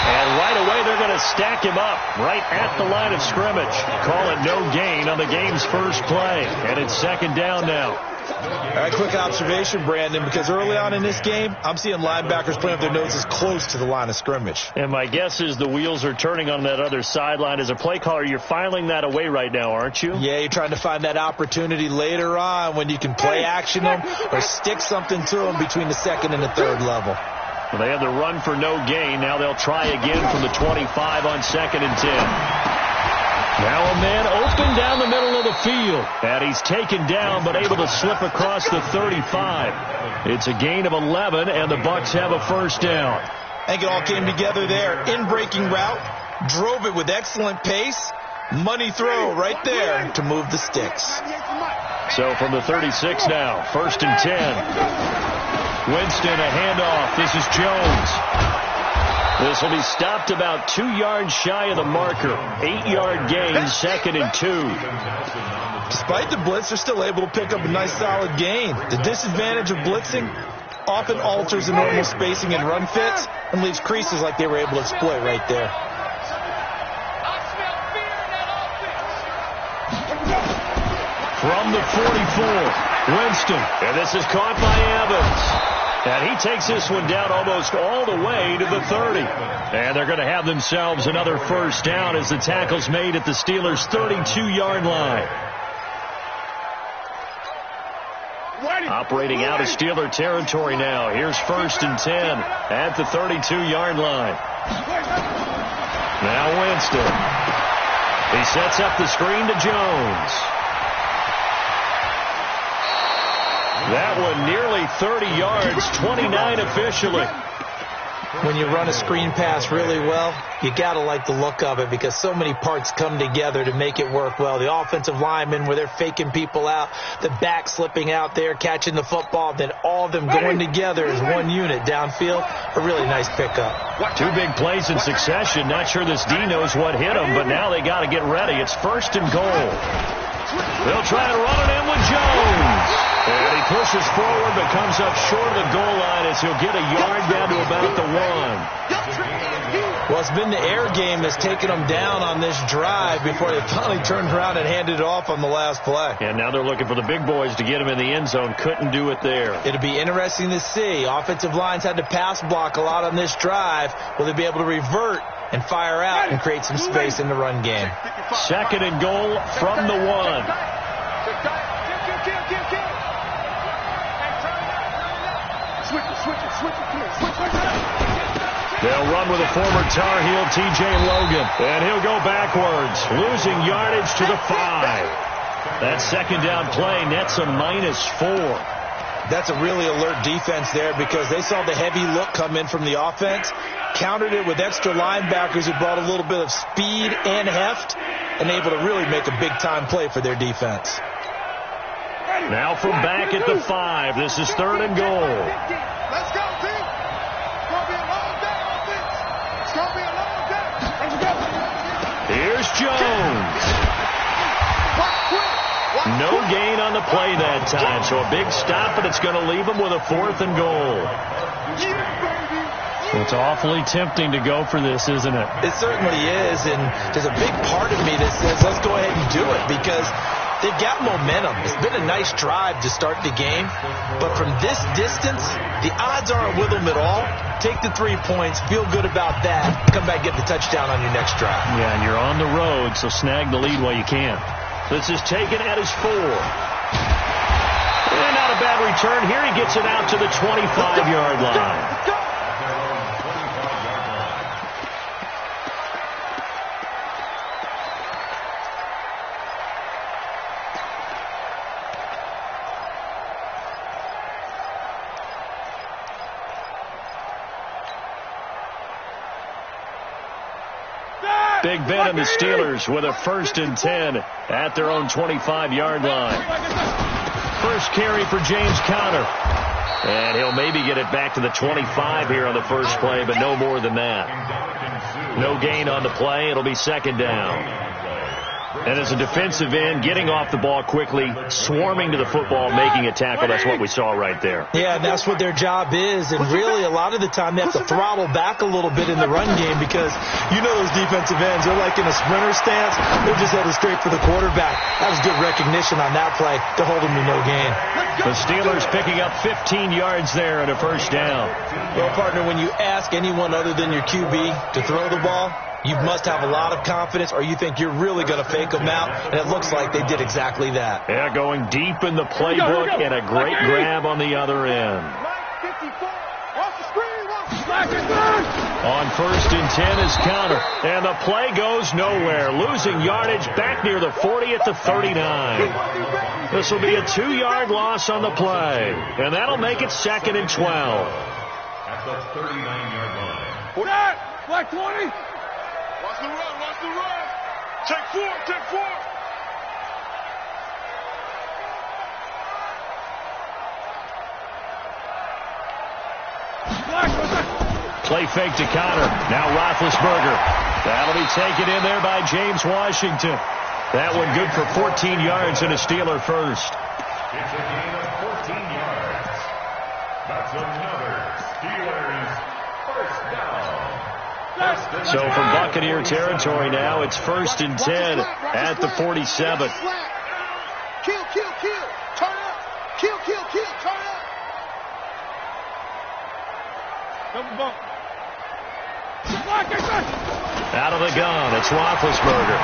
And right away, they're going to stack him up right at the line of scrimmage. Call it no gain on the game's first play. And it's second down now. All right, quick observation, Brandon, because early on in this game, I'm seeing linebackers playing with their noses close to the line of scrimmage. And my guess is the wheels are turning on that other sideline. As a play caller, you're filing that away right now, aren't you? Yeah, you're trying to find that opportunity later on when you can play action them or stick something to them between the second and the third level. Well, they had the run for no gain. Now they'll try again from the 25 on second and 10. Now a man open down the middle of the field. And he's taken down but able to slip across the 35. It's a gain of 11, and the Bucs have a first down. I think it all came together there. In-breaking route, drove it with excellent pace. Money throw right there to move the sticks. So from the 36 now, first and 10. Winston, a handoff. This is Jones. This will be stopped about 2 yards shy of the marker. 8-yard gain, second and 2. Despite the blitz, they're still able to pick up a nice solid gain. The disadvantage of blitzing often alters the normal spacing and run fits and leaves creases like they were able to exploit right there. From the 44, Winston. And this is caught by Evans. And he takes this one down almost all the way to the 30. And they're going to have themselves another first down as the tackle's made at the Steelers' 32-yard line. Operating out of Steeler territory now. Here's first and 10 at the 32-yard line. Now Winston. He sets up the screen to Jones. That one nearly 30 yards, 29 officially. When you run a screen pass really well, you got to like the look of it because so many parts come together to make it work well. The offensive linemen where they're faking people out, the back slipping out there, catching the football, then all of them going together as one unit downfield. A really nice pickup. 2 big plays in succession. Not sure this D knows what hit them, but now they got to get ready. It's first and goal. They'll try to run it in with Jones. And he pushes forward but comes up short of the goal line as he'll get a yard down to about the 1. Well, it's been the air game that's taken them down on this drive before they finally turned around and handed it off on the last play. And now they're looking for the big boys to get him in the end zone. Couldn't do it there. It'll be interesting to see. Offensive lines had to pass block a lot on this drive. Will they be able to revert and fire out and create some space in the run game? Second and goal from the 1. They'll run with a former Tar Heel, T.J. Logan. And he'll go backwards, losing yardage to the 5. That second down play nets a -4. That's a really alert defense there because they saw the heavy look come in from the offense, countered it with extra linebackers who brought a little bit of speed and heft, and able to really make a big-time play for their defense. Now from back at the 5, this is third and goal. Let's go, team. It's going to be a long day on this. It's going to be a long day. Let's go. Here's Jones. No gain on the play that time, so a big stop, and it's going to leave him with a 4th and goal. Well, it's awfully tempting to go for this, isn't it? It certainly is, and there's a big part of me that says let's go ahead and do it because they've got momentum. It's been a nice drive to start the game, but from this distance, the odds aren't with them at all. Take the 3 points, feel good about that, come back, get the touchdown on your next drive. Yeah, and you're on the road, so snag the lead while you can. This is taken at his 4. And not a bad return. Here he gets it out to the 25-yard line. Big Ben and the Steelers with a first and 10 at their own 25-yard line. First carry for James Conner. And he'll maybe get it back to the 25 here on the first play, but no more than that. No gain on the play. It'll be second down. And as a defensive end, getting off the ball quickly, swarming to the football, making a tackle, that's what we saw right there. Yeah, and that's what their job is. And really, a lot of the time, they have to throttle back a little bit in the run game because you know those defensive ends, they're like in a sprinter stance. They're just headed straight for the quarterback. That was good recognition on that play to hold them to no gain. The Steelers picking up 15 yards there and a first down. Well, partner, when you ask anyone other than your QB to throw the ball, you must have a lot of confidence or you think you're really going to fake them out, and it looks like they did exactly that. Yeah, going deep in the playbook and a great grab on the other end. On 1st and 10 is Counter, and the play goes nowhere, losing yardage back near the 40 at the 39. This will be a 2-yard loss on the play, and that'll make it 2nd and 12. At the 39-yard line. Put that! Flag 20! Watch the run, watch the run! Take 4, take 4! Play fake to Connor. Now Roethlisberger. That'll be taken in there by James Washington. That one good for 14 yards and a Steeler first. It's a gain of 14 yards. That's another Steelers first down. So from Buccaneer territory now, it's 1st and 10 at the 47. Kill, kill, kill. Turn up. Kill, kill, kill. Turn up. Double bump. Out of the gun, it's Roethlisberger.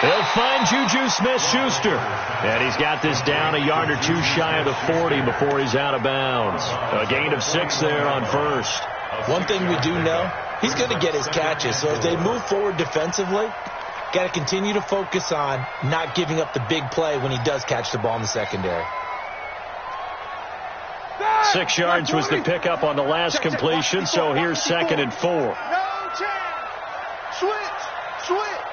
He'll find Juju Smith-Schuster. And he's got this down a yard or two shy of the 40 before he's out of bounds. A gain of 6 there on first. One thing we do know, he's going to get his catches. So if they move forward defensively, got to continue to focus on not giving up the big play when he does catch the ball in the secondary. 6 yards was the pickup on the last completion, so here's 2nd and 4. No chance. Switch. Switch.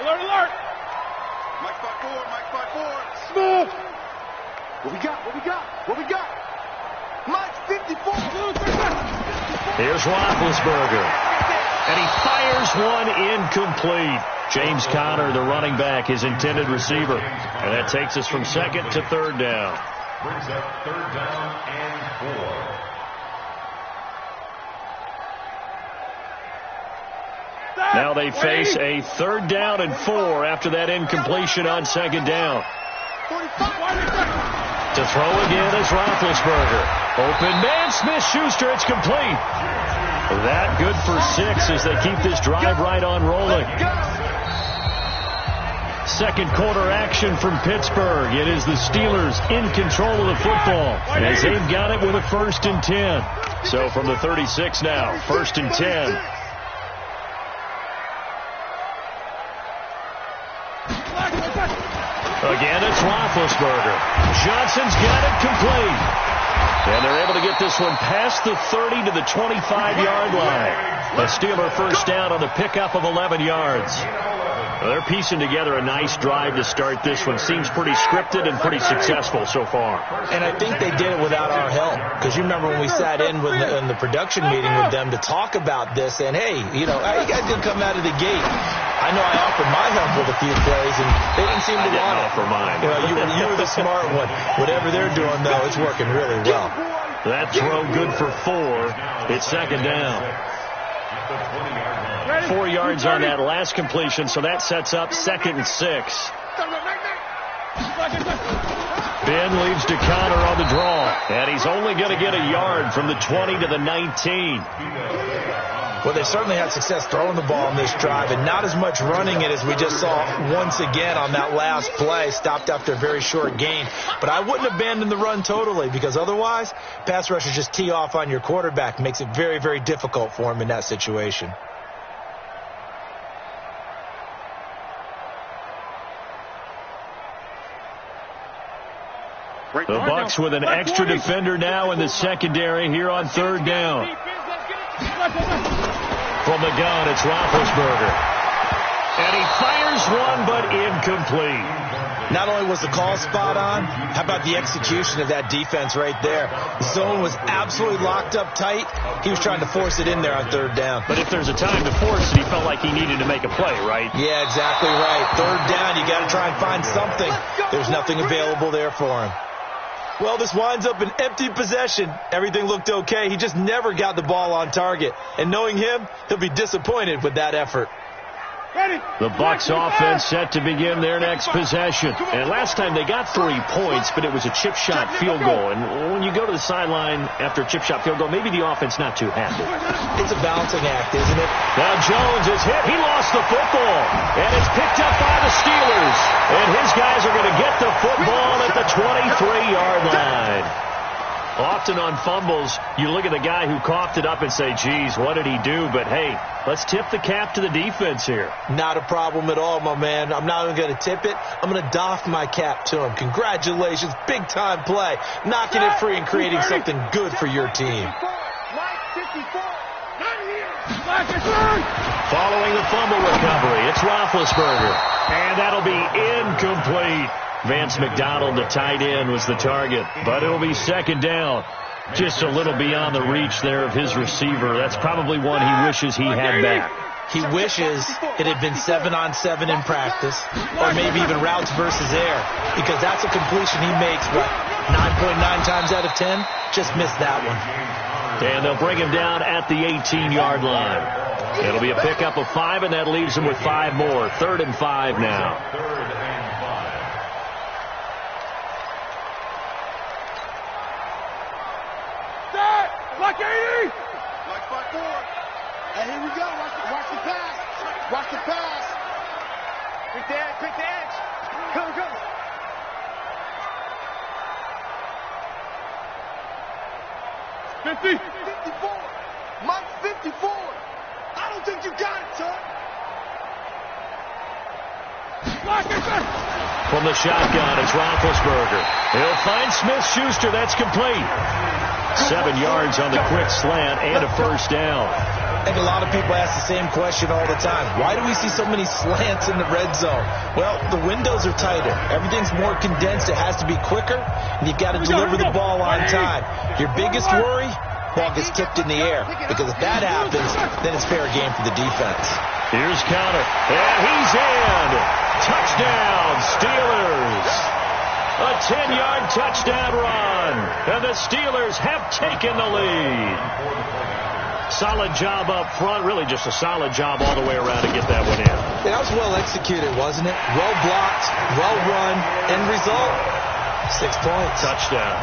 Alert, alert. Mike 5-4, Mike 5-4. Smith. What we got? What we got? What we got? Mike 54. Here's Roethlisberger. And he fires one incomplete. James Conner, the running back, his intended receiver. And that takes us from 2nd to 3rd down. Brings up 3rd down and 4. Now they face a 3rd down and 4 after that incompletion on 2nd down. To throw again is Roethlisberger. Open man, Smith-Schuster, it's complete. That good for 6 as they keep this drive right on rolling. Second quarter action from Pittsburgh. It is the Steelers in control of the football as they've got it with a 1st and 10. So from the 36 now, 1st and 10. Again, it's Roethlisberger. Johnson's got it complete. And they're able to get this one past the 30 to the 25-yard line. A Steeler first down on the pickup of 11 yards. Well, they're piecing together a nice drive to start this one. Seems pretty scripted and pretty successful so far. And I think they did it without our help. Because you remember when we sat in the production meeting with them to talk about this. And, hey, you know, how you guys going to come out of the gate? I know I offered my help with a few plays, and they didn't seem to want it. Offer mine. You know, you were the smart one. Whatever they're doing, though, it's working really well. That throw good for 4. It's 2nd down. 4 yards on that last completion, so that sets up 2nd and 6. Ben leaves to Connor on the draw, and he's only going to get a yard from the 20 to the 19. Well, they certainly had success throwing the ball in this drive, and not as much running it as we just saw once again on that last play, stopped after a very short gain. But I wouldn't abandon the run totally, because otherwise, pass rushers just tee off on your quarterback. Makes it very, very difficult for him in that situation. The Bucs with an extra defender now in the secondary here on 3rd down. From the gun, it's Roethlisberger. And he fires one, but incomplete. Not only was the call spot on, how about the execution of that defense right there? The zone was absolutely locked up tight. He was trying to force it in there on third down. But if there's a time to force it, he felt like he needed to make a play, right? Yeah, exactly right. Third down, you got to try and find something. There's nothing available there for him. Well, this winds up an empty possession. Everything looked okay. He just never got the ball on target. And knowing him, he'll be disappointed with that effort. The Bucs offense set to begin their next possession. And last time they got 3 points, but it was a chip shot field goal. And when you go to the sideline after a chip shot field goal, maybe the offense not too happy. It's a balancing act, isn't it? Now Jones is hit. He lost the football. And it's picked up by the Steelers. And his guys are going to get the football at the 23-yard line. Often on fumbles, you look at the guy who coughed it up and say, geez, what did he do? But, hey, let's tip the cap to the defense here. Not a problem at all, my man. I'm not even going to tip it. I'm going to doff my cap to him. Congratulations. Big-time play. Knocking it free and creating something good for your team. Following the fumble recovery, it's Roethlisberger. And that'll be incomplete. Vance McDonald, the tight end, was the target, but it'll be second down. Just a little beyond the reach there of his receiver. That's probably one he wishes he had back. He wishes it had been 7-on-7 in practice, or maybe even routes versus air, because that's a completion he makes, but 9.9 times out of 10, just missed that one. And they'll bring him down at the 18-yard line. It'll be a pickup of 5, and that leaves him with 5 more. 3rd and 5 now. Like 80! Like 5-4. And here we go. Watch the pass. Watch the pass. Pick the edge. Pick the edge. Go. 50. 54. Mike 54. I don't think you got it, son. From the shotgun, it's Roethlisberger. He'll find Smith-Schuster. That's complete. 7 yards on the quick slant and a first down. I think a lot of people ask the same question all the time. Why do we see so many slants in the red zone? Well, the windows are tighter. Everything's more condensed. It has to be quicker, and you've got to deliver the ball on time. Your biggest worry? Ball gets tipped in the air, because if that happens, then it's fair game for the defense. Here's Conner, and he's in. Touchdown, Steelers. A 10-yard touchdown run, and the Steelers have taken the lead. Solid job up front, really just a solid job all the way around to get that one in. That was well executed, wasn't it? Well blocked, well run, end result, 6 points. Touchdown.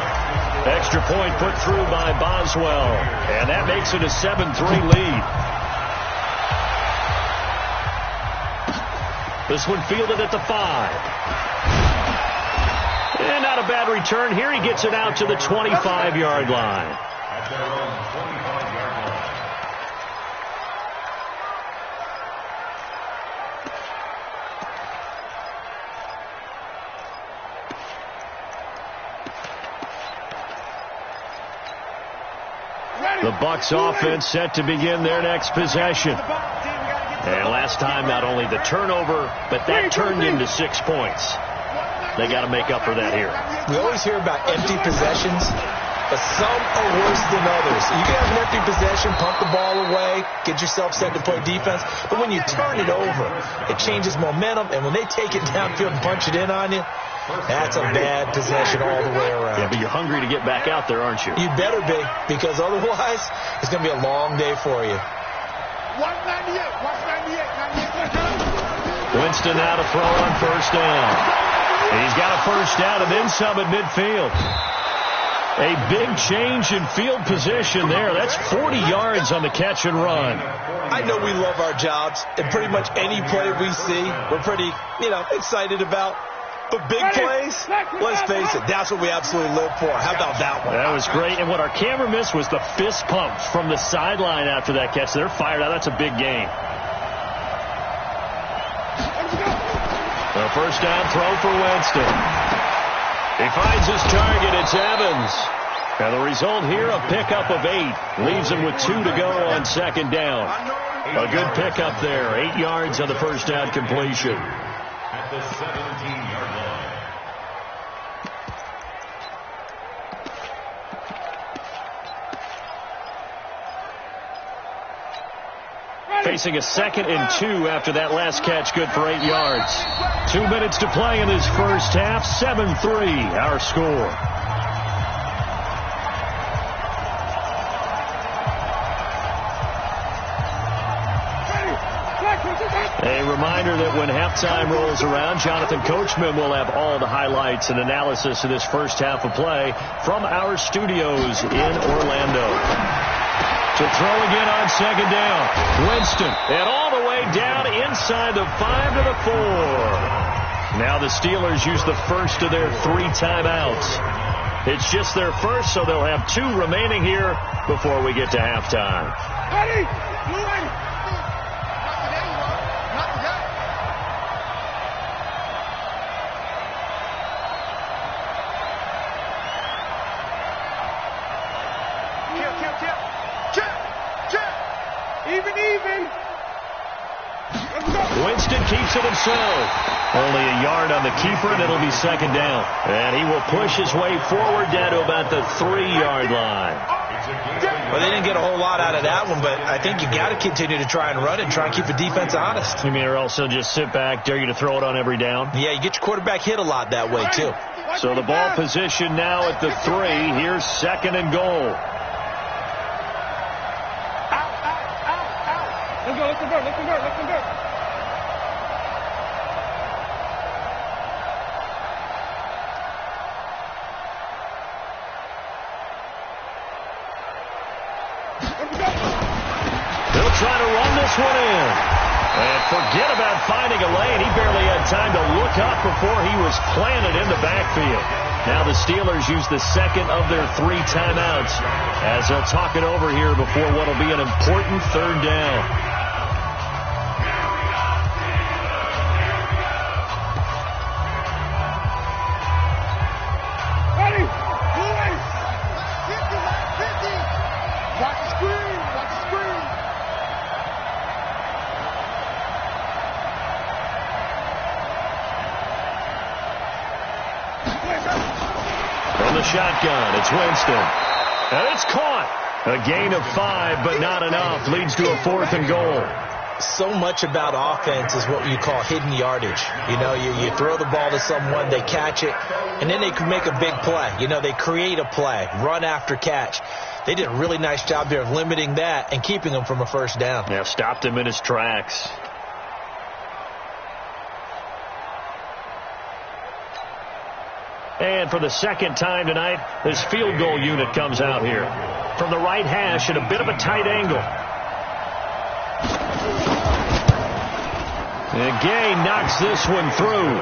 Extra point put through by Boswell, and that makes it a 7-3 lead. This one fielded at the 5. And not a bad return here. He gets it out to the 25-yard line. The Bucs offense set to begin their next possession. And last time, not only the turnover, but that turned into 6 points. They got to make up for that here. We always hear about empty possessions, but some are worse than others. You can have an empty possession, pump the ball away, get yourself set to play defense, but when you turn it over, it changes momentum, and when they take it downfield and punch it in on you, that's a bad possession all the way around. Yeah, but you're hungry to get back out there, aren't you? You better be, because otherwise, it's going to be a long day for you. 198. Winston now to throw on first down. He's got a first down and then some at midfield. A big change in field position there. That's 40 yards on the catch and run. I know we love our jobs, and pretty much any play we see, we're pretty, excited about. But big plays, let's face it, that's what we absolutely live for. How about that one? That was great. And what our camera missed was the fist pump from the sideline after that catch. They're fired out. That's a big gain. The first down throw for Winston. He finds his target. It's Evans. And the result here, a pickup of 8. Leaves him with 2 to go on second down. A good pickup there. 8 yards on the first down completion. At the 17-yard line. facing a 2nd and 2 after that last catch, good for 8 yards. 2 minutes to play in this first half. 7-3, our score. A reminder that when halftime rolls around, Jonathan Coachman will have all the highlights and analysis of this first half of play from our studios in Orlando. To throw again on 2nd down. Winston, and all the way down inside the 5 to the 4. Now the Steelers use the first of their 3 timeouts. It's just their first, so they'll have 2 remaining here before we get to halftime. Ready? Even. Winston keeps it himself. Only a yard on the keeper, and it'll be 2nd down. And he will push his way forward down to about the 3-yard line. Well, they didn't get a whole lot out of that one, but I think you got to continue to try and run and try and keep the defense honest. You mean or also just sit back, dare you to throw it on every down? Yeah, you get your quarterback hit a lot that way, too. So the ball position now at the 3. Here's 2nd and goal. Let's convert. They'll try to run this one in. And forget about finding a lane. He barely had time to look up before he was planted in the backfield. Now the Steelers use the 2nd of their 3 timeouts as they'll talk it over here before what will be an important 3rd down. Shotgun, it's Winston. And it's caught. A gain of 5, but not enough. Leads to a 4th and goal. So much about offense is what you call hidden yardage. You know, you throw the ball to someone, they catch it, and then they can make a big play. You know, they create a play, run after catch. They did a really nice job there of limiting that and keeping him from a 1st down. Yeah, stopped him in his tracks. And for the 2nd time tonight, this field goal unit comes out here. From the right hash at a bit of a tight angle. And Gay knocks this one through.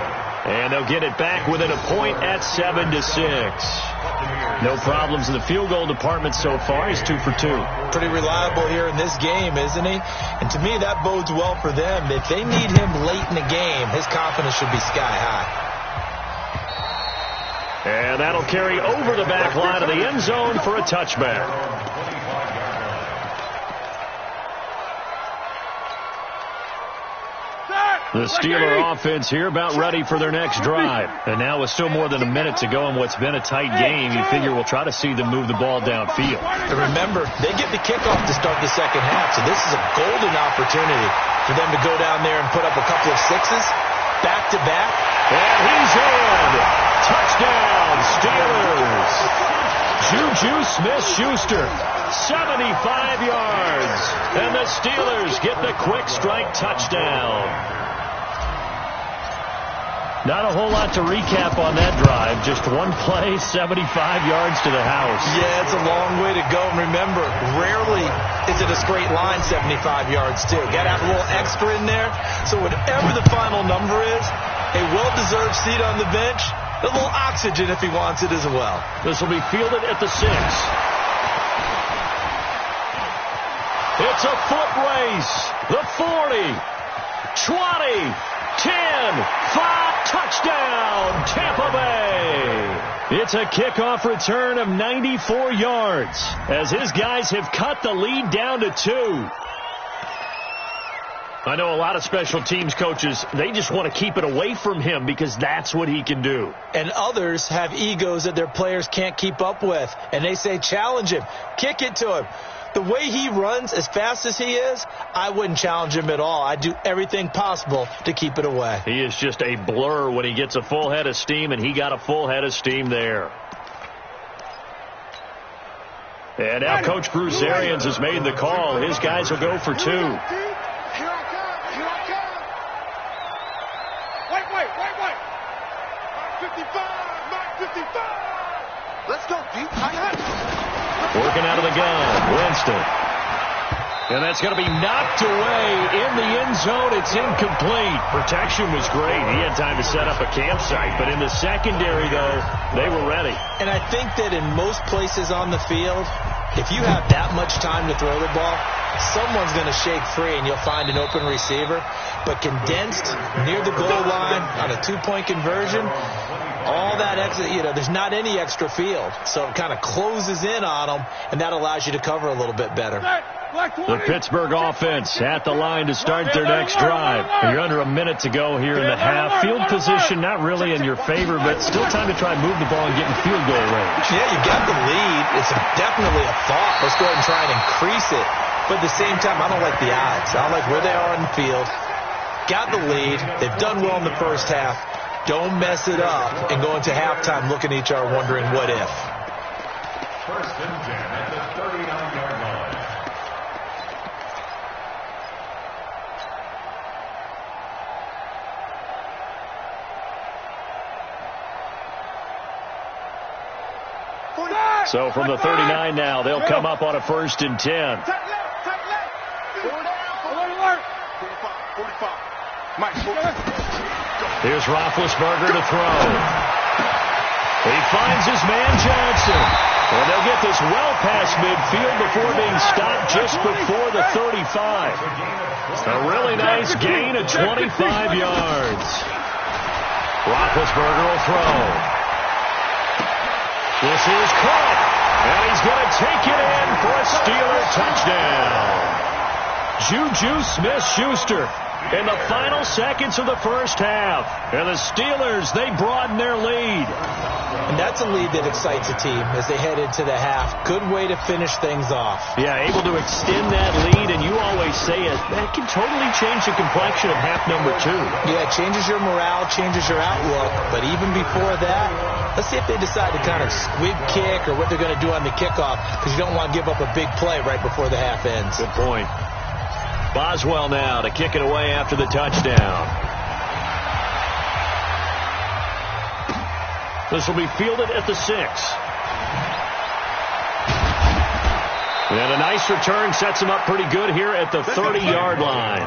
And they'll get it back within a point at 7-6. No problems in the field goal department so far. He's 2 for 2. Pretty reliable here in this game, isn't he? And to me, that bodes well for them. If they need him late in the game, his confidence should be sky high. And that'll carry over the back line of the end zone for a touchback. The Steeler offense here about ready for their next drive. And now with still more than a minute to go in what's been a tight game, you figure we'll try to see them move the ball downfield. And remember, they get the kickoff to start the 2nd half, so this is a golden opportunity for them to go down there and put up a couple of 6s, back-to-back. And he's in. Touchdown, Steelers. Juju Smith-Schuster, 75 yards. And the Steelers get the quick strike touchdown. Not a whole lot to recap on that drive. Just one play, 75 yards to the house. Yeah, it's a long way to go. And remember, rarely is it a straight line 75 yards, too. Got to have a little extra in there. So whatever the final number is, a well-deserved seat on the bench, a little oxygen if he wants it as well. This will be fielded at the 6. It's a foot race. The 40, 20, 10, 5, touchdown, Tampa Bay. It's a kickoff return of 94 yards as his guys have cut the lead down to 2. I know a lot of special teams coaches, they just want to keep it away from him because that's what he can do. And others have egos that their players can't keep up with. And they say, challenge him, kick it to him. The way he runs, as fast as he is, I wouldn't challenge him at all. I'd do everything possible to keep it away. He is just a blur when he gets a full head of steam, and he got a full head of steam there. And now Coach Bruce Arians has made the call. His guys will go for 2. Here I come. Here I come. Wait. Mark 55. Mark 55. Let's go, Pete. Working out of the gun. Winston. And that's going to be knocked away in the end zone. It's incomplete. Protection was great. He had time to set up a campsite. But in the secondary, though, they were ready. And I think that in most places on the field, if you have that much time to throw the ball, someone's going to shake free and you'll find an open receiver. But condensed near the goal line on a 2-point conversion, all that extra, there's not any extra field. So it kind of closes in on them, and that allows you to cover a little bit better. The Pittsburgh offense at the line to start their next drive. You're under a minute to go here in the half. Field position not really in your favor, but still time to try and move the ball and get in field goal range. Yeah, you got the lead. It's definitely a thought. Let's go ahead and try and increase it. But at the same time, I don't like the odds. I don't like where they are on the field. Got the lead. They've done well in the first half. Don't mess it up and go into halftime looking at each other wondering what if. First and 10 at the 39-yard line. So from the 39 now, they'll come up on a 1st and 10. Tight left. 45. Mike, Here's Roethlisberger to throw. He finds his man Johnson. And they'll get this well past midfield before being stopped just before the 35. A really nice gain of 25 yards. Roethlisberger will throw. This is caught. And he's going to take it in for a Steeler touchdown. Juju Smith-Schuster in the final seconds of the first half. And the Steelers, they broaden their lead. And that's a lead that excites a team as they head into the half. Good way to finish things off. Yeah, able to extend that lead, and you always say it, that can totally change the complexion of half number 2. Yeah, it changes your morale, changes your outlook. But even before that, let's see if they decide to kind of squib kick or what they're going to do on the kickoff, because you don't want to give up a big play right before the half ends. Good point. Boswell now to kick it away after the touchdown. This will be fielded at the 6. And a nice return sets him up pretty good here at the 30-yard line.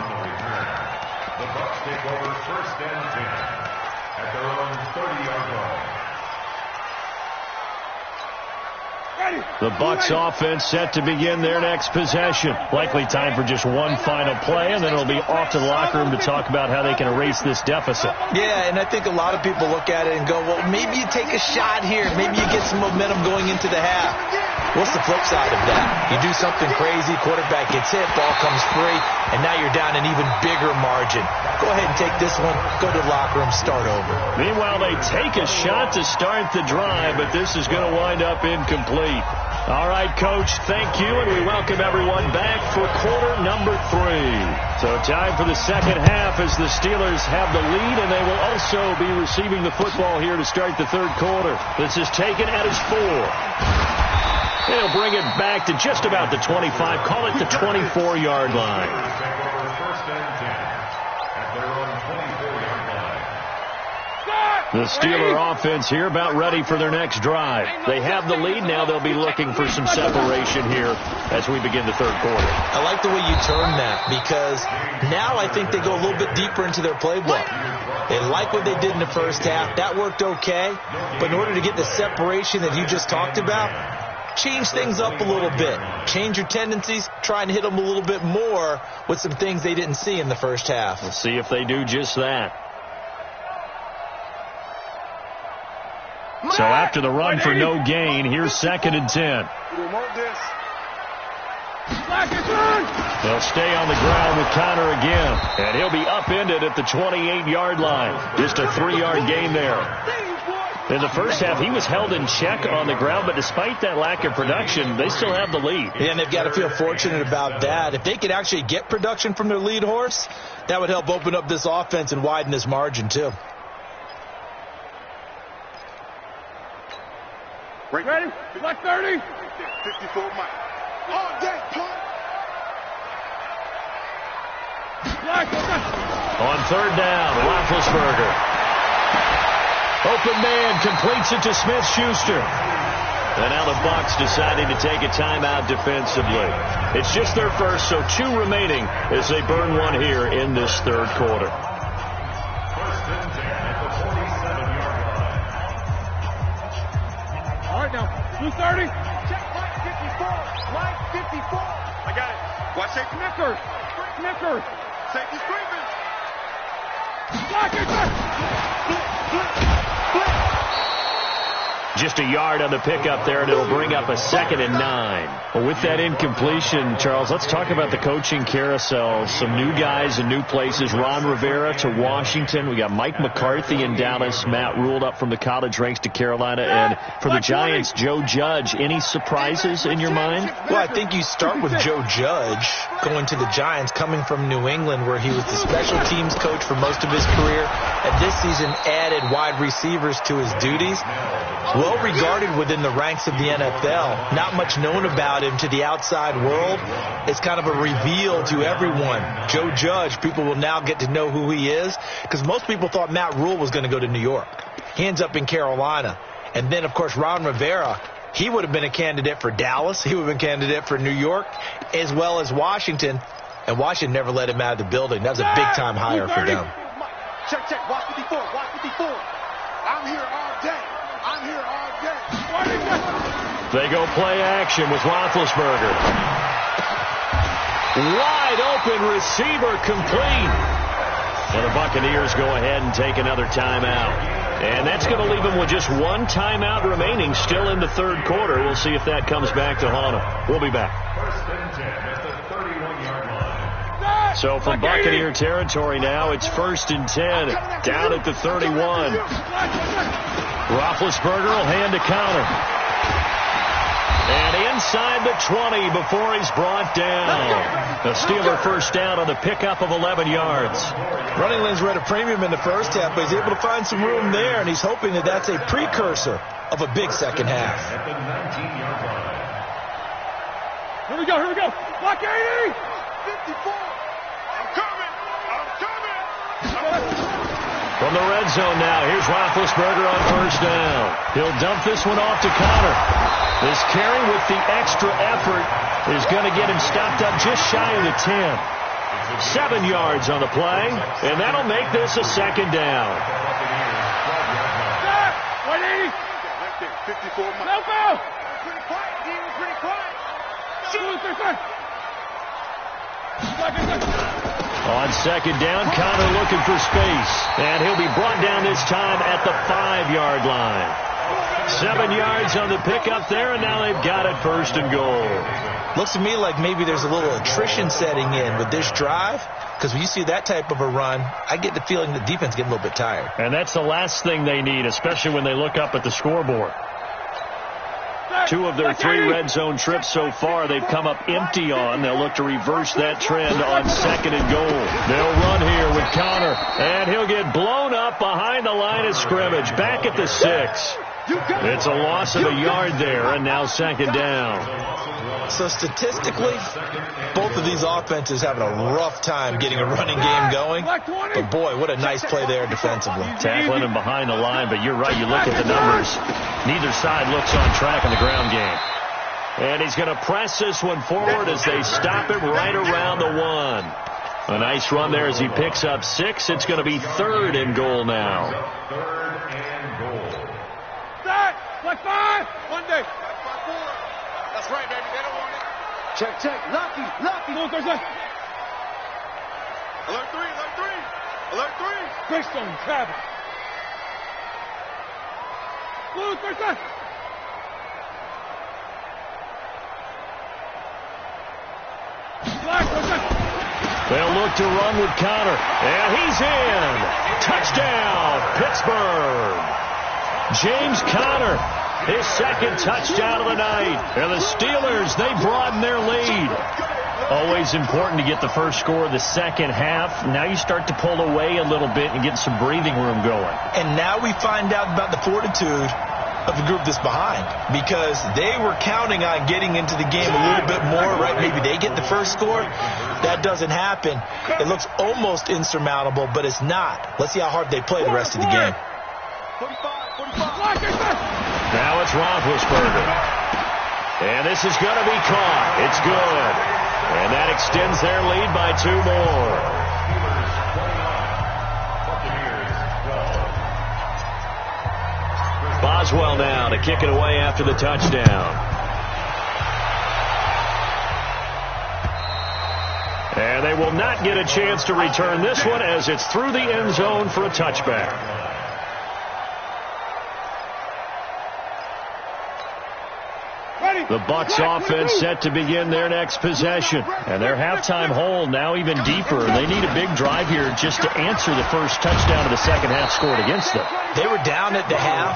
The Bucs take over 1st and 10 at their own 30-yard line. The Bucs offense set to begin their next possession. Likely time for just one final play, and then it'll be off to the locker room to talk about how they can erase this deficit. Yeah, and I think a lot of people look at it and go, well, maybe you take a shot here. Maybe you get some momentum going into the half. What's the flip side of that? You do something crazy, quarterback gets hit, ball comes free, and now you're down an even bigger margin. Go ahead and take this one, go to the locker room, start over. Meanwhile, they take a shot to start the drive, but this is going to wind up incomplete. All right, Coach, thank you, and we welcome everyone back for quarter number 3. So time for the second half as the Steelers have the lead, and they will also be receiving the football here to start the third quarter. This is taken at his 4. They'll bring it back to just about the 25, call it the 24-yard line. The Steeler offense here about ready for their next drive. They have the lead. Now they'll be looking for some separation here as we begin the third quarter. I like the way you turn that, because now I think they go a little bit deeper into their playbook. They like what they did in the first half. That worked okay. But in order to get the separation that you just talked about, change things up a little bit. Change your tendencies. Try and hit them a little bit more with some things they didn't see in the first half. We'll see if they do just that. So after the run for no gain, here's 2nd and 10. They'll stay on the ground with Connor again. And he'll be upended at the 28-yard line. Just a 3-yard gain there. In the first half, he was held in check on the ground, but despite that lack of production, they still have the lead. Yeah, and they've got to feel fortunate about that. If they could actually get production from their lead horse, that would help open up this offense and widen this margin, too. Ready? Like 30. 54 Mike. All day, punt. On third down, Roethlisberger. Open man completes it to Smith-Schuster. And now the Bucs deciding to take a timeout defensively. It's just their first, so 2 remaining as they burn one here in this third quarter. First and 10 at the 47-yard line. All right, now. 230. Check Mike 54. Mike 54. I got it. Watch safety. Snickers. Safety screaming. Block it. Just a yard on the pickup there, and it'll bring up a 2nd and 9. Well, with that incompletion, Charles, let's talk about the coaching carousel. Some new guys in new places. Ron Rivera to Washington. We got Mike McCarthy in Dallas. Matt Rule up from the college ranks to Carolina. And for the Giants, Joe Judge. Any surprises in your mind? Well, I think you start with Joe Judge going to the Giants, coming from New England, where he was the special teams coach for most of his career, and this season added wide receivers to his duties. Well regarded within the ranks of the NFL. Not much known about him to the outside world. It's kind of a reveal to everyone. Joe Judge, people will now get to know who he is, because most people thought Matt Rule was going to go to New York. He ends up in Carolina. And then, of course, Ron Rivera, he would have been a candidate for Dallas. He would have been a candidate for New York, as well as Washington. And Washington never let him out of the building. That was a big-time hire for them. Check. Watch 54. I'm here all day. They go play action with Roethlisberger. Wide open receiver complete. And the Buccaneers go ahead and take another timeout. And that's going to leave them with just 1 timeout remaining still in the third quarter. We'll see if that comes back to haunt them. We'll be back. First and 10 at the 31-yard line. So from Buccaneer territory now, it's 1st and 10 down at the 31. Roethlisberger will hand to Connor. And inside the 20 before he's brought down. The Steeler first down on the pickup of 11 yards. Running lanes were at a premium in the first half, but he's able to find some room there, and he's hoping that that's a precursor of a big second half. At the 19-yard line. Here we go. Block 80. 54. I'm coming. From the red zone now, here's Roethlisberger on first down. He'll dump this one off to Connor. This carry with the extra effort is going to get him stopped up just shy of the 10. 7 yards on the play, and that'll make this a 2nd down. 180. 54. No foul. Pretty quiet. Shoot. On 2nd down, Connor looking for space, and he'll be brought down this time at the 5-yard line. 7 yards on the pickup there, and now they've got it 1st and goal. Looks to me like maybe there's a little attrition setting in with this drive, because when you see that type of a run, I get the feeling the defense getting a little bit tired. And that's the last thing they need, especially when they look up at the scoreboard. 2 of their 3 red zone trips so far they've come up empty on. They'll look to reverse that trend on 2nd and goal. They'll run here with Connor, and he'll get blown up behind the line of scrimmage, back at the 6. It's a loss of a yard there, and now 2nd down. So statistically, both of these offenses having a rough time getting a running game going. But boy, what a nice play there defensively. Tackling him behind the line, but you're right, you look at the numbers. Neither side looks on track in the ground game. And he's going to press this one forward as they stop him right around the 1. A nice run there as he picks up 6. It's going to be 3rd and goal now. 3rd and goal. Like 5. Monday. That's right, baby. They don't want it. Check. Lucky. No, there's a... Alert 3. Greystone, Travis. Blue, there's a... Black, there's a... They'll look to run with Connor. And he's in. Touchdown, Pittsburgh. James Conner, his second touchdown of the night. And the Steelers, they broaden their lead. Always important to get the first score of the second half. Now you start to pull away a little bit and get some breathing room going. And now we find out about the fortitude of the group that's behind, because they were counting on getting into the game a little bit more, right? Maybe they get the first score. That doesn't happen. It looks almost insurmountable, but it's not. Let's see how hard they play the rest of the game. Now it's Roethlisberger. And this is going to be caught. It's good. And that extends their lead by 2 more. Boswell now to kick it away after the touchdown. And they will not get a chance to return this one as it's through the end zone for a touchback. The Bucs offense set to begin their next possession. And their halftime hole now even deeper. They need a big drive here just to answer the first touchdown of the second half scored against them. They were down at the half.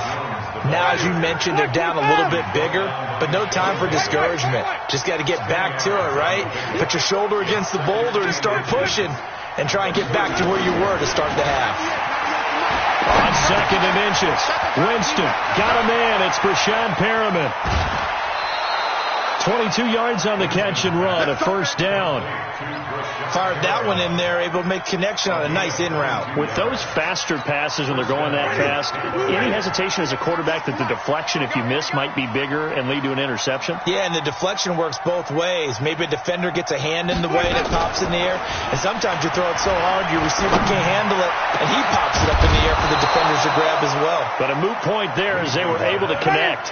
Now, as you mentioned, they're down a little bit bigger, but no time for discouragement. Just got to get back to it, right? Put your shoulder against the boulder and start pushing and try and get back to where you were to start the half. On second and inches, Winston got a man. It's Brashad Perriman. 22 yards on the catch and run, a first down. Fired that one in there, able to make connection on a nice in route. With those faster passes when they're going that fast, any hesitation as a quarterback that the deflection, if you miss, might be bigger and lead to an interception? Yeah, and the deflection works both ways. Maybe a defender gets a hand in the way and it pops in the air, and sometimes you throw it so hard your receiver can't handle it, and he pops it up in the air for the defenders to grab as well. But a moot point there as they were able to connect.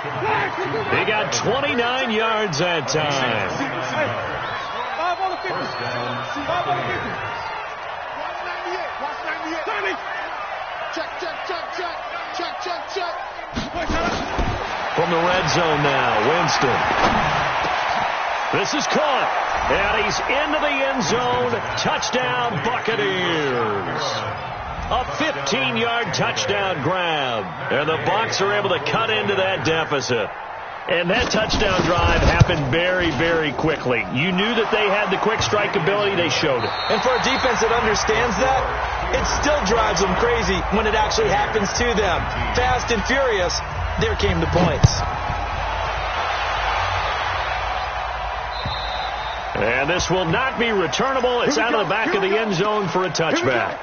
They got 29 yards that time. From the red zone now, Winston. This is caught, and he's into the end zone. Touchdown, Buccaneers. A 15-yard touchdown grab, and the Bucs are able to cut into that deficit. And that touchdown drive happened very, very quickly. You knew that they had the quick strike ability. They showed it. And for a defense that understands that, it still drives them crazy when it actually happens to them. Fast and furious, there came the points. And this will not be returnable. It's out of the back of the end zone for a touchback.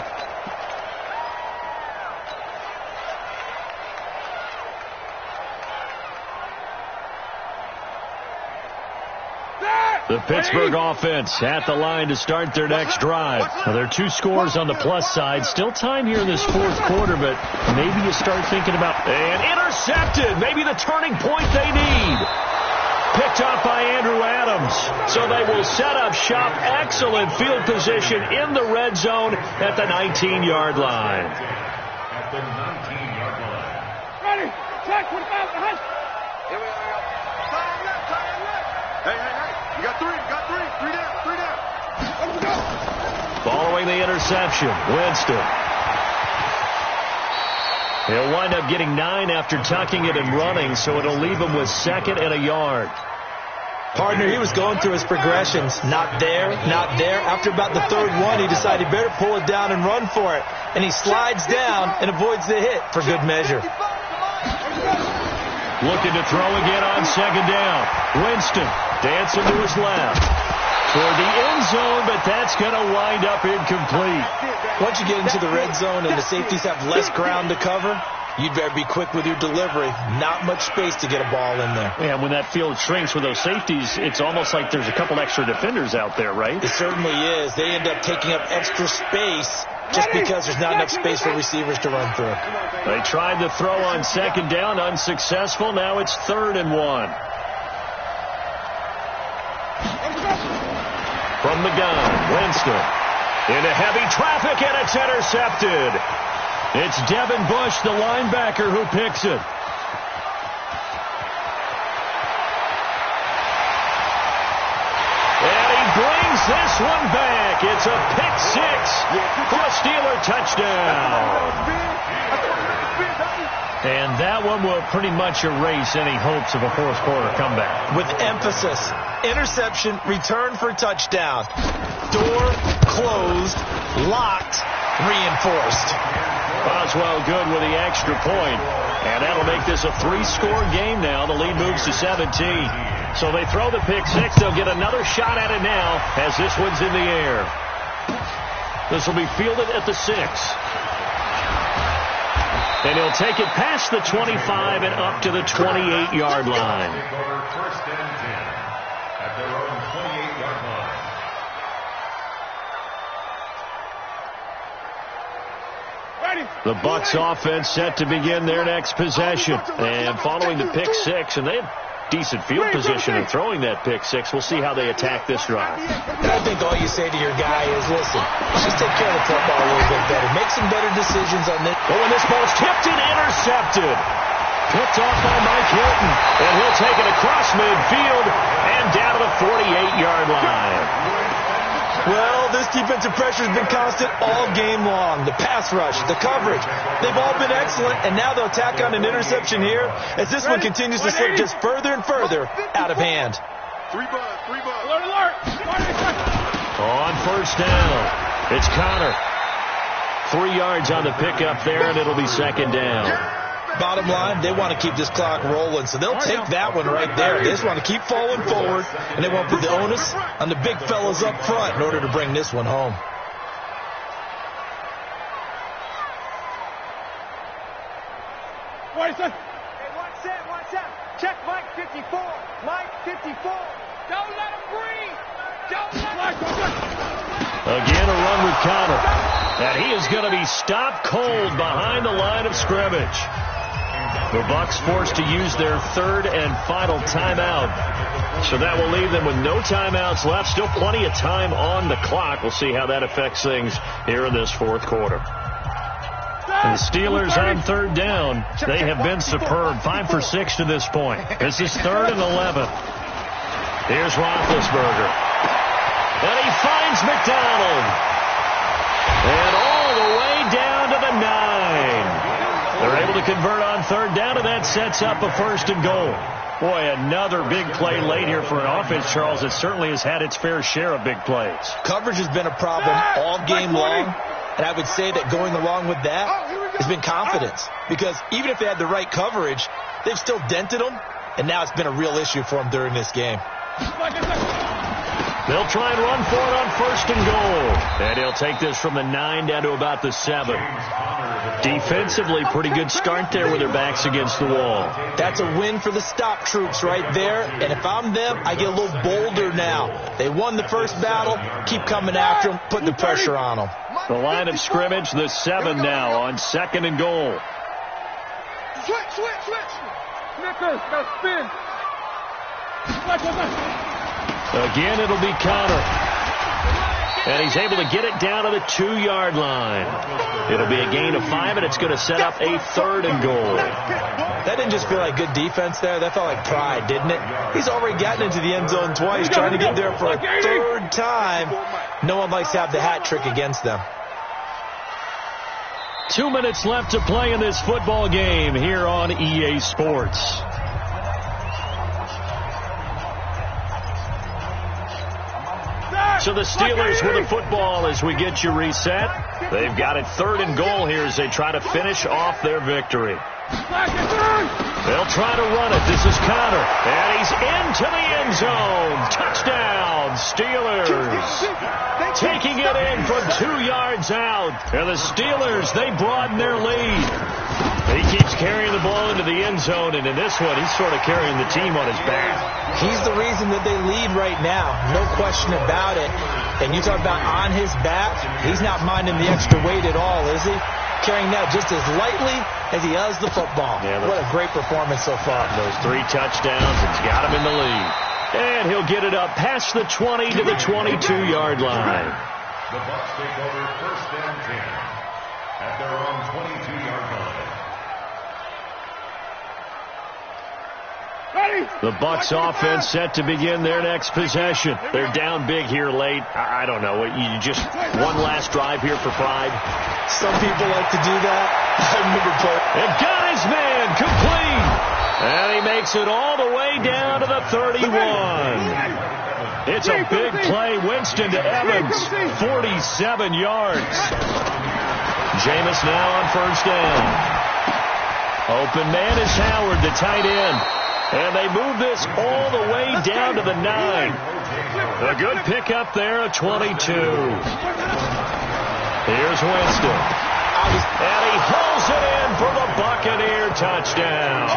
The Pittsburgh offense at the line to start their next drive. Now, there are 2 scores on the plus side. Still time here in this fourth quarter, but maybe you start thinking about... And intercepted! Maybe the turning point they need. Picked off by Andrew Adams. So they will set up shop. Excellent field position in the red zone at the 19-yard line. At the 19-yard line. Ready? Check, 45, behind. Here we go. Time left. Hey. You got 3 down. Let's go. Following the interception, Winston. He'll wind up getting 9 after tucking it and running, so it'll leave him with 2nd and a yard. Partner, he was going through his progressions. Not there, not there. After about the 3rd one, he decided better pull it down and run for it. And he slides down and avoids the hit for good measure. Looking to throw again on 2nd down. Winston dancing to his left. Toward the end zone, but that's going to wind up incomplete. Once you get into the red zone and the safeties have less ground to cover, you'd better be quick with your delivery. Not much space to get a ball in there. And when that field shrinks with those safeties, it's almost like there's a couple extra defenders out there, right? It certainly is. They end up taking up extra space just because there's not enough space for receivers to run through. They tried to throw on 2nd down, unsuccessful. Now it's 3rd and 1. From the gun, Winston. Into heavy traffic, and it's intercepted. It's Devin Bush, the linebacker, who picks it. And he brings this one back. It's a pick 6 for a Steeler touchdown. And that one will pretty much erase any hopes of a fourth quarter comeback. With emphasis, interception, return for touchdown. Door closed, locked, reinforced. Boswell good with the extra point. And that'll make this a 3-score game now. The lead moves to 17. So they throw the pick six. They'll get another shot at it now as this one's in the air. This will be fielded at the 6. And he'll take it past the 25 and up to the 28-yard line. First and 10 at their own 28-yard line. The Bucs offense set to begin their next possession. And following the pick six, and they had decent field position in throwing that pick six. We'll see how they attack this drive. And I think all you say to your guy is, listen, just take care of the football a little bit better. Make some better decisions on this. Oh, and this ball's tipped and intercepted. Picked off by Mike Hilton. And he'll take it across midfield and down to the 48-yard line. Well, this defensive pressure has been constant all game long. The pass rush, the coverage, they've all been excellent, and now they'll tack on an interception here as this one continues to slip just further and further out of hand. Three buzz. Alert. On first down, it's Connor. 3 yards on the pickup there, and it'll be second down. Bottom line, they want to keep this clock rolling, so they'll take that one right there. They just want to keep falling forward, and they won't put the onus on the big fellas up front in order to bring this one home. What's up? Check Mike 54. Mike 54. Don't let him breathe. Again, a run with Connor. And he is going to be stopped cold behind the line of scrimmage. The Bucs forced to use their third and final timeout. So that will leave them with no timeouts left. Still plenty of time on the clock. We'll see how that affects things here in this fourth quarter. And the Steelers on third down, they have been superb. 5 for 6 to this point. This is 3rd and 11. Here's Roethlisberger. And he finds McDonald. And all the way down to the 9. They're able to convert on third down, and that sets up a 1st and goal. Boy, another big play late here for an offense, Charles, that certainly has had its fair share of big plays. Coverage has been a problem all game long, and I would say that going along with that has been confidence. Because even if they had the right coverage, they've still dented them, and now it's been a real issue for them during this game. They'll try and run for it on 1st and goal. And he'll take this from the 9 down to about the 7. Defensively, pretty good start there with their backs against the wall. That's a win for the stop troops right there. And if I'm them, I get a little bolder now. They won the first battle. Keep coming after them, putting the pressure on them. The line of scrimmage, the 7 now on 2nd and goal. Switch. Snickers, now spin. Again, it'll be Connor. And he's able to get it down to the 2-yard line. It'll be a gain of 5, and it's going to set up a 3rd and goal. That didn't just feel like good defense there. That felt like pride, didn't it? He's already gotten into the end zone twice, trying to get there for a 3rd time. No one likes to have the hat trick against them. 2 minutes left to play in this football game here on EA Sports. So the Steelers with the football as we get you reset. They've got it 3rd and goal here as they try to finish off their victory. They'll try to run it. This is Connor. And he's into the end zone. Touchdown, Steelers. Taking it in from 2 yards out. And the Steelers, they broaden their lead. He keeps carrying the ball into the end zone, and in this one, he's sort of carrying the team on his back. He's the reason that they lead right now. No question about it. And you talk about on his back, he's not minding the extra weight at all, is he? Carrying that just as lightly as he does the football. Yeah, what a great performance so far. Those 3 touchdowns, it's got him in the lead. And he'll get it up past the 20 to the 22-yard line. The Bucs take over 1st and 10 at their own 22-yard line. The Bucs offense set to begin their next possession. They're down big here late. I don't know. You just one last drive here for pride. Some people like to do that. I remember and got his man complete. And he makes it all the way down to the 31. It's a big play. Winston to Evans. 47 yards. Jameis now on first down. Open man is Howard, the tight end. And they move this all the way down to the 9. A good pickup there, a 22. Here's Winston. And he hauls it in for the Buccaneer touchdown.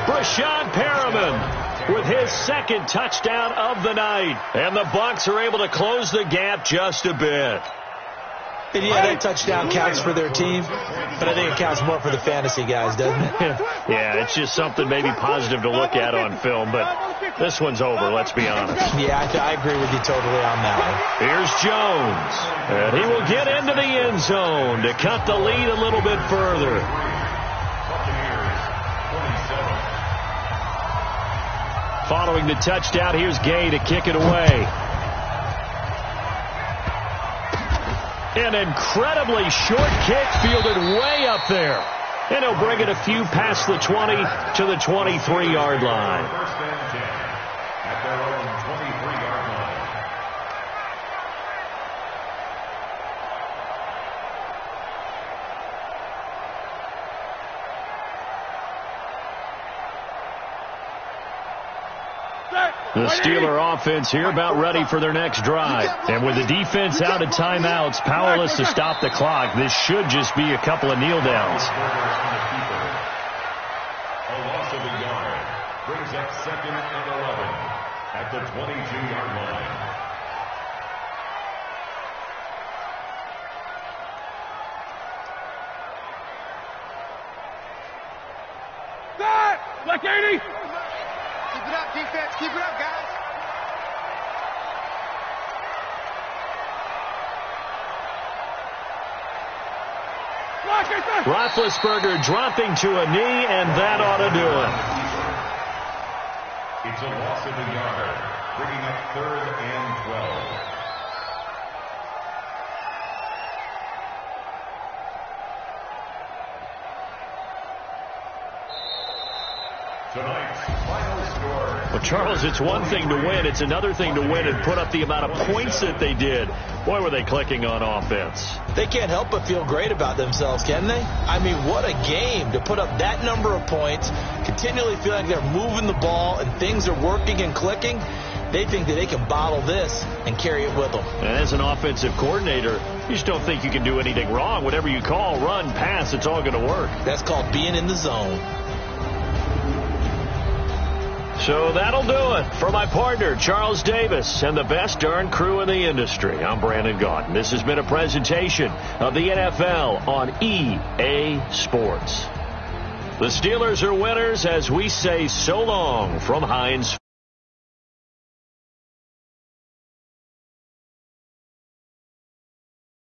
Brashad Perriman with his second touchdown of the night. And the Bucs are able to close the gap just a bit. And yeah, that touchdown counts for their team, but I think it counts more for the fantasy guys, doesn't it? Yeah, it's just something maybe positive to look at on film, but this one's over, let's be honest. Yeah, I agree with you totally on that one. Here's Jones, and he will get into the end zone to cut the lead a little bit further. Following the touchdown, here's Gay to kick it away. An incredibly short kick fielded way up there. And he'll bring it a few past the 20 to the 23-yard line. First and 10 at their own 23-yard line. The Steeler offense here about ready for their next drive. And with the defense out of timeouts, powerless to stop the clock, this should just be a couple of kneel downs. A loss of a yard brings up second and 11 at the 22-yard line. Black 80. Keep it up, defense. Keep it up, guys. Roethlisberger dropping to a knee, and that ought to do it. It's a loss of a yard, bringing up third and 12. Tonight's final score. Well, Charles, it's one thing to win. It's another thing to win and put up the amount of points that they did. Boy, were they clicking on offense. They can't help but feel great about themselves, can they? I mean, what a game to put up that number of points, continually feel like they're moving the ball and things are working and clicking. They think that they can bottle this and carry it with them. And as an offensive coordinator, you just don't think you can do anything wrong. Whatever you call, run, pass, it's all going to work. That's called being in the zone. So that'll do it for my partner, Charles Davis, and the best darn crew in the industry. I'm Brandon Gaudin. This has been a presentation of the NFL on EA Sports. The Steelers are winners as we say so long from Heinz.